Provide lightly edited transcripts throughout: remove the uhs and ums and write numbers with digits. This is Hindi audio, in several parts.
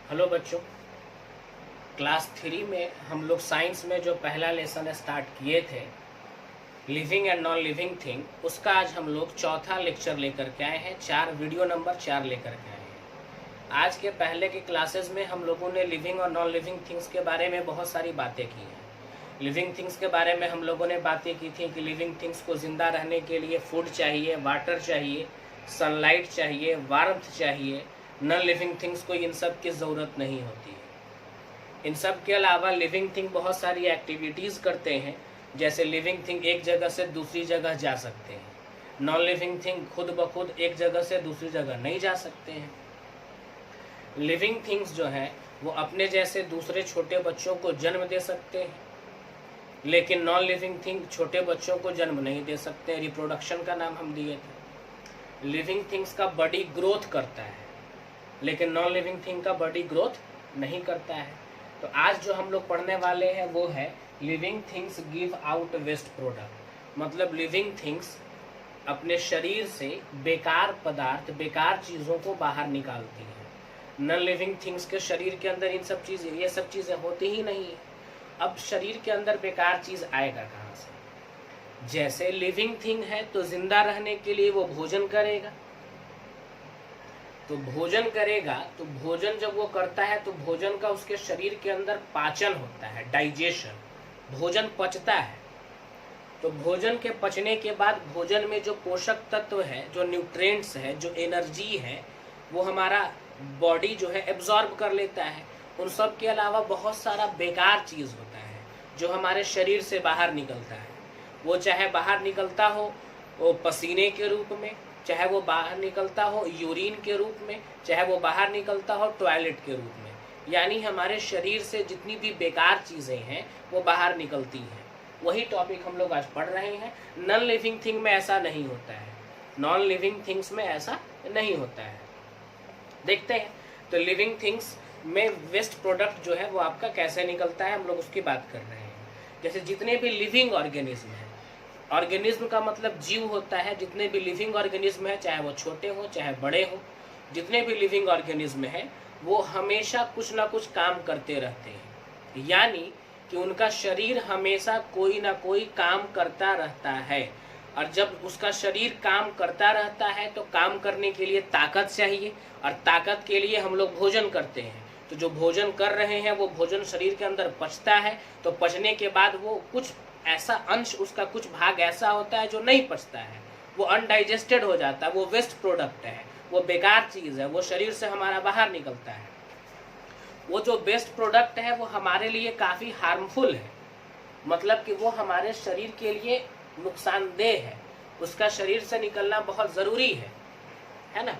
हेलो बच्चों, क्लास 3 में हम लोग साइंस में जो पहला लेसन स्टार्ट किए थे living and non living thing, उसका आज हम लोग चौथा लेक्चर लेकर के आए हैं। वीडियो नंबर 4 लेकर के आए हैं। आज के पहले के क्लासेस में हम लोगों ने लिविंग और नॉन लिविंग थिंग्स के बारे में बहुत सारी बातें की हैं। लिविंग थिंग्स के बारे में हम लोगों ने बातें की थी कि लिविंग थिंग्स को ज़िंदा रहने के लिए फूड चाहिए, वाटर चाहिए, सनलाइट चाहिए, वार्मथ चाहिए। नॉन लिविंग थिंग्स को इन सब की ज़रूरत नहीं होती है। इन सब के अलावा लिविंग थिंग बहुत सारी एक्टिविटीज़ करते हैं, जैसे लिविंग थिंग एक जगह से दूसरी जगह जा सकते हैं। नॉन लिविंग थिंग खुद ब खुद एक जगह से दूसरी जगह नहीं जा सकते हैं। लिविंग थिंग्स जो हैं वो अपने जैसे दूसरे छोटे बच्चों को जन्म दे सकते हैं, लेकिन नॉन लिविंग थिंग छोटे बच्चों को जन्म नहीं दे सकते। रिप्रोडक्शन का नाम हम दिए थे। लिविंग थिंग्स का बॉडी ग्रोथ करता है, लेकिन नॉन लिविंग थिंग का बॉडी ग्रोथ नहीं करता है। तो आज जो हम लोग पढ़ने वाले हैं वो है living things give out waste product. मतलब लिविंग थिंग्स अपने शरीर से बेकार पदार्थ, बेकार चीज़ों को बाहर निकालती हैं। नॉन लिविंग थिंग्स के शरीर के अंदर ये सब चीज़ें होती ही नहीं है। अब शरीर के अंदर बेकार चीज़ आएगा कहाँ से? जैसे लिविंग थिंग है तो जिंदा रहने के लिए वो भोजन करेगा, तो भोजन करेगा, तो भोजन जब वो करता है तो भोजन का उसके शरीर के अंदर पाचन होता है, डाइजेशन, भोजन पचता है। तो भोजन के पचने के बाद भोजन में जो पोषक तत्व है, जो न्यूट्रिएंट्स है, जो एनर्जी है, वो हमारा बॉडी जो है एब्जॉर्ब कर लेता है। उन सब के अलावा बहुत सारा बेकार चीज़ होता है जो हमारे शरीर से बाहर निकलता है। वो चाहे बाहर निकलता हो वो पसीने के रूप में, चाहे वो बाहर निकलता हो यूरिन के रूप में, चाहे वो बाहर निकलता हो टॉयलेट के रूप में। यानी हमारे शरीर से जितनी भी बेकार चीज़ें हैं वो बाहर निकलती हैं। वही टॉपिक हम लोग आज पढ़ रहे हैं। नॉन लिविंग थिंग में ऐसा नहीं होता है। नॉन लिविंग थिंग्स में ऐसा नहीं होता है। देखते हैं तो लिविंग थिंग्स में वेस्ट प्रोडक्ट जो है वो आपका कैसे निकलता है, हम लोग उसकी बात कर रहे हैं। जैसे जितने भी लिविंग ऑर्गेनिज्म हैं, ऑर्गेनिज्म का मतलब जीव होता है। जितने भी लिविंग ऑर्गेनिज्म है, चाहे वो छोटे हो चाहे बड़े हो, जितने भी लिविंग ऑर्गेनिज्म है वो हमेशा कुछ ना कुछ काम करते रहते हैं। यानी कि उनका शरीर हमेशा कोई ना कोई काम करता रहता है। और जब उसका शरीर काम करता रहता है तो काम करने के लिए ताकत चाहिए, और ताकत के लिए हम लोग भोजन करते हैं। तो जो भोजन कर रहे हैं वो भोजन शरीर के अंदर पचता है। तो पचने के बाद वो कुछ ऐसा अंश, उसका कुछ भाग ऐसा होता है जो नहीं पचता है, वो अनडाइजेस्टेड हो जाता है, वो वेस्ट प्रोडक्ट है, वो बेकार चीज़ है, वो शरीर से हमारा बाहर निकलता है। वो जो वेस्ट प्रोडक्ट है वो हमारे लिए काफ़ी हार्मफुल है, मतलब कि वो हमारे शरीर के लिए नुकसानदेह है। उसका शरीर से निकलना बहुत ज़रूरी है ना।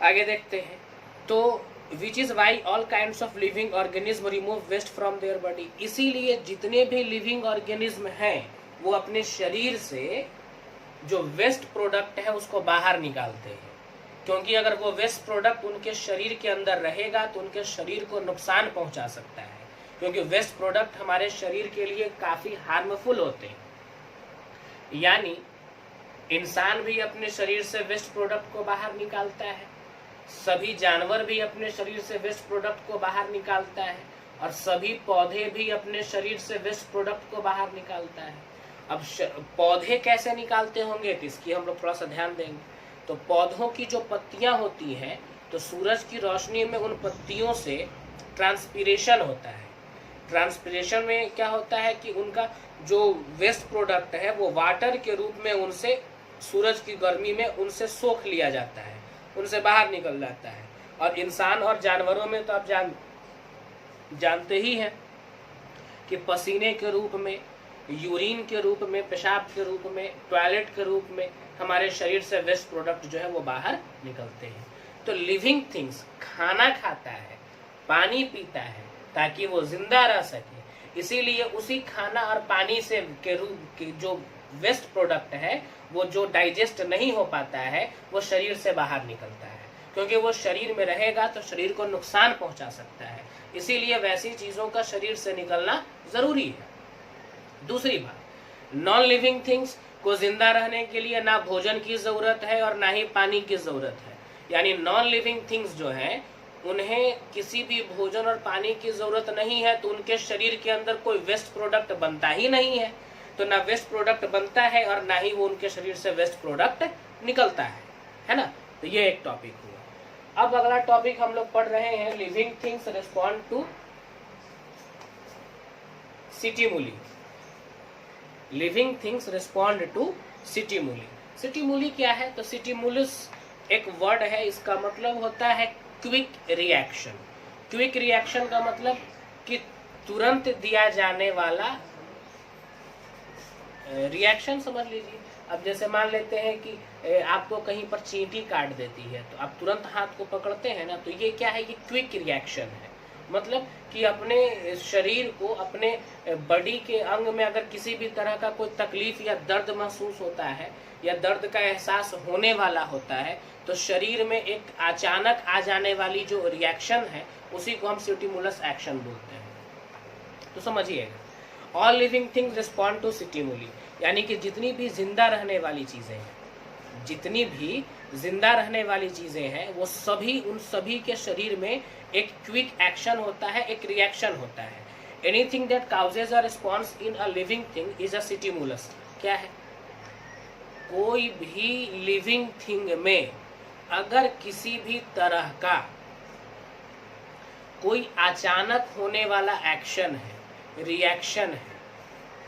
आगे देखते हैं। तो which is why all kinds of living organism remove waste from their body. इसीलिए जितने भी लिविंग ऑर्गेनिज्म हैं वो अपने शरीर से जो वेस्ट प्रोडक्ट है उसको बाहर निकालते हैं, क्योंकि अगर वो वेस्ट प्रोडक्ट उनके शरीर के अंदर रहेगा तो उनके शरीर को नुकसान पहुंचा सकता है, क्योंकि वेस्ट प्रोडक्ट हमारे शरीर के लिए काफ़ी हार्मफुल होते हैं। यानी इंसान भी अपने शरीर से वेस्ट प्रोडक्ट को बाहर निकालता है, सभी जानवर भी अपने शरीर से वेस्ट प्रोडक्ट को बाहर निकालता है, और सभी पौधे भी अपने शरीर से वेस्ट प्रोडक्ट को बाहर निकालता है। अब पौधे कैसे निकालते होंगे तो इसकी हम लोग थोड़ा सा ध्यान देंगे। तो पौधों की जो पत्तियां होती हैं, तो सूरज की रोशनी में उन पत्तियों से ट्रांसपीरेशन होता है। ट्रांसपीरेशन में क्या होता है कि उनका जो वेस्ट प्रोडक्ट है वो वाटर के रूप में उनसे, सूरज की गर्मी में उनसे सोख लिया जाता है, उनसे बाहर निकल जाता है। और इंसान और जानवरों में तो आप जानते ही हैं कि पसीने के रूप में, यूरिन के रूप में, पेशाब के रूप में, टॉयलेट के रूप में हमारे शरीर से वेस्ट प्रोडक्ट जो है वो बाहर निकलते हैं। तो लिविंग थिंग्स खाना खाता है, पानी पीता है ताकि वो जिंदा रह सके। इसीलिए उसी खाना और पानी से के रूप के जो वेस्ट प्रोडक्ट है वो जो डाइजेस्ट नहीं हो पाता है वो शरीर से बाहर निकलता है, क्योंकि वो शरीर में रहेगा तो शरीर को नुकसान पहुंचा सकता है। इसीलिए वैसी चीज़ों का शरीर से निकलना ज़रूरी है। दूसरी बात, नॉन लिविंग थिंग्स को जिंदा रहने के लिए ना भोजन की ज़रूरत है और ना ही पानी की ज़रूरत है। यानी नॉन लिविंग थिंग्स जो हैं उन्हें किसी भी भोजन और पानी की ज़रूरत नहीं है, तो उनके शरीर के अंदर कोई वेस्ट प्रोडक्ट बनता ही नहीं है। तो ना वेस्ट प्रोडक्ट बनता है और ना ही वो उनके शरीर से वेस्ट प्रोडक्ट निकलता है ना। तो ये एक टॉपिक हुआ। अब अगला टॉपिक हम लोग पढ़ रहे हैं, living things respond to stimuli. Living things respond to stimuli. Stimuli क्या है? तो स्टिमुलस एक वर्ड है, इसका मतलब होता है क्विक रिएक्शन। क्विक रिएक्शन का मतलब कि तुरंत दिया जाने वाला रिएक्शन समझ लीजिए। अब जैसे मान लेते हैं कि आपको कहीं पर चींटी काट देती है, तो आप तुरंत हाथ को पकड़ते हैं ना, तो ये क्या है? ये क्विक रिएक्शन है। मतलब कि अपने शरीर को, अपने बॉडी के अंग में अगर किसी भी तरह का कोई तकलीफ या दर्द महसूस होता है या दर्द का एहसास होने वाला होता है, तो शरीर में एक अचानक आ जाने वाली जो रिएक्शन है उसी को हम स्टिमुलस एक्शन बोलते हैं। तो समझिएगा, all living things respond to stimuli, यानी कि जितनी भी जिंदा रहने वाली चीज़ें हैं, जितनी भी जिंदा रहने वाली चीज़ें हैं, वो सभी, उन सभी के शरीर में एक क्विक एक्शन होता है, एक रिएक्शन होता है। Anything that causes a response in a living thing is a stimulus. क्या है? कोई भी लिविंग थिंग में अगर किसी भी तरह का कोई अचानक होने वाला एक्शन है, रिएक्शन है,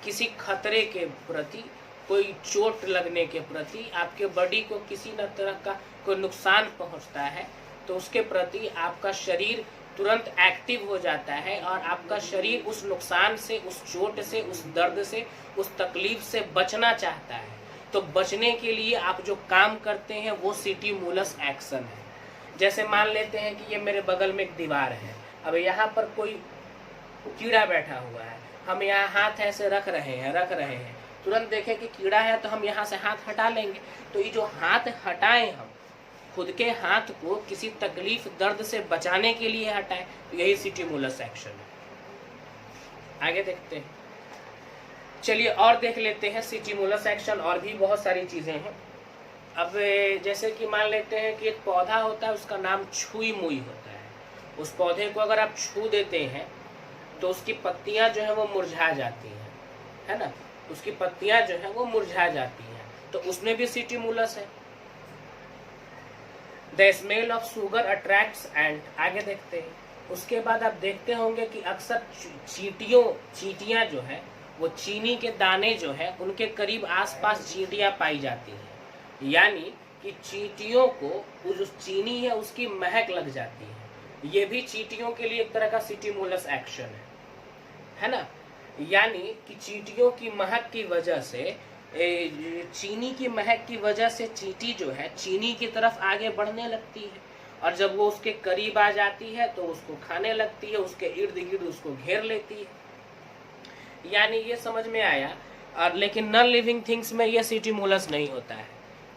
किसी खतरे के प्रति, कोई चोट लगने के प्रति, आपके बॉडी को किसी न तरह का कोई नुकसान पहुंचता है, तो उसके प्रति आपका शरीर तुरंत एक्टिव हो जाता है और आपका शरीर उस नुकसान से, उस चोट से, उस दर्द से, उस तकलीफ से बचना चाहता है। तो बचने के लिए आप जो काम करते हैं वो स्टिमुलस एक्शन है। जैसे मान लेते हैं कि ये मेरे बगल में एक दीवार है, अब यहाँ पर कोई कीड़ा बैठा हुआ है, हम यहाँ हाथ ऐसे रख रहे हैं, तुरंत देखें कि कीड़ा है तो हम यहाँ से हाथ हटा लेंगे। तो ये जो हाथ हटाएं, हम खुद के हाथ को किसी तकलीफ, दर्द से बचाने के लिए हटाएं, तो यही स्टिमुलस एक्शन है। आगे देखते हैं, चलिए और देख लेते हैं स्टिमुलस एक्शन। और भी बहुत सारी चीज़ें हैं। अब जैसे कि मान लेते हैं कि एक पौधा होता है, उसका नाम छुई मुई होता है। उस पौधे को अगर आप छू देते हैं तो उसकी पत्तियां जो है वो मुरझा जाती हैं, है ना। उसकी पत्तियां जो है वो मुरझा जाती हैं, तो उसमें भी स्टिमुलस है। The smell of sugar attracts ant. आगे देखते हैं, उसके बाद आप देखते होंगे कि अक्सर चींटियां जो है वो चीनी के दाने जो है उनके करीब आसपास चींटियां पाई जाती हैं, यानी कि चींटियों को वो जो चीनी है उसकी महक लग जाती है। ये भी चींटियों के लिए एक तरह का स्टिमुलस एक्शन है ना। यानी कि चींटियों की महक की वजह से, चीनी की महक की वजह से चींटी जो है चीनी की तरफ आगे बढ़ने लगती है, और जब वो उसके करीब आ जाती है तो उसको खाने लगती है, उसके इर्द गिर्द उसको घेर लेती है। यानी ये समझ में आया। और लेकिन नॉन लिविंग थिंग्स में ये स्टिमुलस नहीं होता है,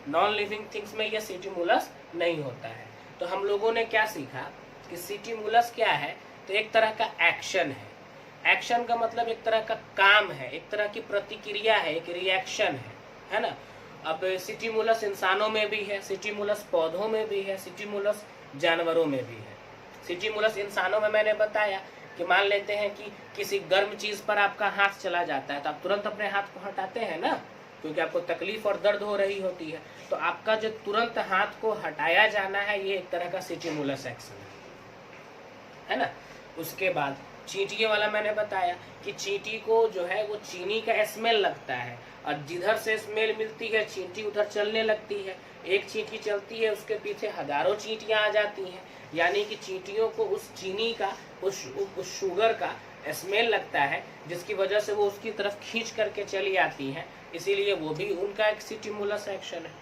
नॉन लिविंग थिंग्स में ये स्टिमुलस नहीं होता है। तो हम लोगों ने क्या सीखा कि स्टिमुलस क्या है? तो एक तरह का एक्शन है। एक्शन का मतलब एक तरह का काम है, एक तरह की प्रतिक्रिया है, एक रिएक्शन है ना। अब स्टिमुलस इंसानों में भी है, स्टिमुलस पौधों में भी है, स्टिमुलस जानवरों में भी है। स्टिमुलस इंसानों में मैंने बताया कि मान लेते हैं कि किसी गर्म चीज़ पर आपका हाथ चला जाता है, तो आप तुरंत अपने हाथ को हटाते हैं ना, क्योंकि आपको तकलीफ और दर्द हो रही होती है। तो आपका जो तुरंत हाथ को हटाया जाना है, ये एक तरह का स्टिमुलस एक्शन है ना। उसके बाद चींटियों वाला मैंने बताया कि चींटी को जो है वो चीनी का स्मेल लगता है, और जिधर से स्मेल मिलती है चींटी उधर चलने लगती है। एक चींटी चलती है, उसके पीछे हजारों चींटियां आ जाती हैं, यानी कि चींटियों को उस चीनी का, उस शुगर का स्मेल लगता है, जिसकी वजह से वो उसकी तरफ खींच करके चली आती हैं। इसीलिए वो भी उनका एक स्टिमुलस एक्शन है।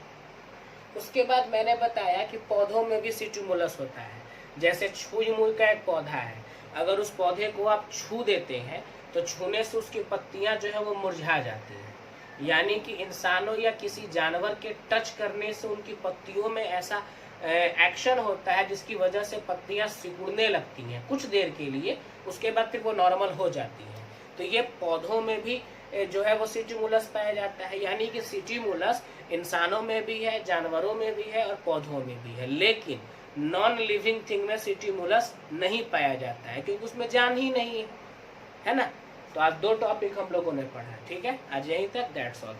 उसके बाद मैंने बताया कि पौधों में भी स्टिमुलस होता है। जैसे छुई मुई का एक पौधा है, अगर उस पौधे को आप छू देते हैं तो छूने से उसकी पत्तियां जो है वो मुरझा जाती हैं, यानी कि इंसानों या किसी जानवर के टच करने से उनकी पत्तियों में ऐसा एक्शन होता है जिसकी वजह से पत्तियां सिकुड़ने लगती हैं कुछ देर के लिए, उसके बाद फिर वो नॉर्मल हो जाती हैं। तो ये पौधों में भी जो है वो सिटीमुलस पाया जाता है। यानी कि सिटीमुलस इंसानों में भी है, जानवरों में भी है और पौधों में भी है, लेकिन नॉन लिविंग थिंग में सिटीमुलस नहीं पाया जाता है क्योंकि उसमें जान ही नहीं है ना। तो आज 2 टॉपिक हम लोगों ने पढ़ा, ठीक है, आज यहीं तक, दैट्स ऑल।